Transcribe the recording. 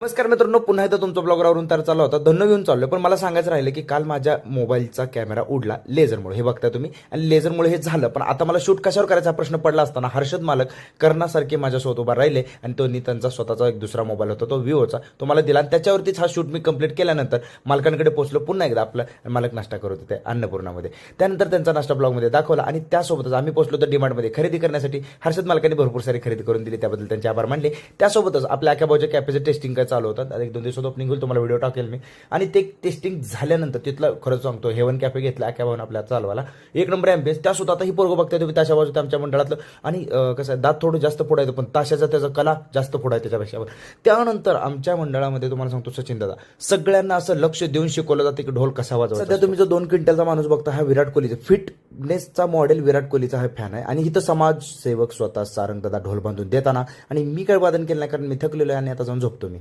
नमस्कार मित्रांनो, पुन्हा एकदा तुमच्या ब्लॉगवरून तर चालला होता धन्नो घेऊन चाललोय. पण मला सांगायचं राहिलं की काल माझ्या मोबाईलचा कॅमेरा उडला लेझरमुळे. हे बघता तुम्ही, आणि लेझरमुळे हे झालं. पण आता मला शूट कशावर करायचा हा प्रश्न पडला असताना हर्षद मालक कर्णासारखे माझ्यासोबत उभा राहिले आणि त्यांनी त्यांचा स्वतःचा एक दुसरा मोबाईल होता, तो विवोचा, तो मला दिला आणि त्याच्यावरतीच हा शूट मी कंप्लीट केल्यानंतर मालकांकडे पोहोचलो. पुन्हा एकदा आपला मालक नाश्ता करत होते अन्नपूर्णामध्ये. त्यानंतर त्यांचा नाश्ता ब्लॉगमध्ये दाखवला आणि त्यासोबतच आम्ही पोहोचलो तर डिमांडमध्ये खरेदी करण्यासाठी. हर्षद मालकांनी भरपूर सारी खरेदी करून दिली, त्याबद्दल त्यांचे आभार मानले. त्यासोबतच आपल्या अख्याबाजूच्या कॅफेचे टेस्टिंग काय चालू होतं. एक दोन दिवसात ओपनिंग होईल, तुम्हाला व्हिडिओ टाकेल मी. आणि ते टेस्टिंग झाल्यानंतर तिथलं खरंच सांगतो, हेवन कॅफे घेतला अख्याबाजून आपल्या चालवाला, एक नंबर ॲम्बियन्स. त्या सुद्धा आता ही पोरगं बघताय तुम्ही ताशा बाजूत आमच्या मंडळातलं. आणि कसं आहे, दात थोडं जास्त फोडायचं, पण ताशाचा त्याचा कला जास्त फोडाय त्याच्यापेक्षा. त्यानंतर आमच्या मंडळामध्ये तुम्हाला सांगतो सचिन दादा, सगळ्यांना असं लक्ष देऊन शिकवलं जातं की ढोल कसा वाजवायचा. सध्या तुम्ही जो 2 क्विंटलचा माणूस बघता, हा विराट कोहलीचा फिटनेसचा मॉडेल विराट कोहलीचा हा फॅन आहे. आणि इथं समाजसेवक स्वतः सारंग दादा ढोल बांधून देताना, आणि मी काय वादन केलं नाही कारण मी थकलेलो आहे आणि आता जाऊन झोपतो मी.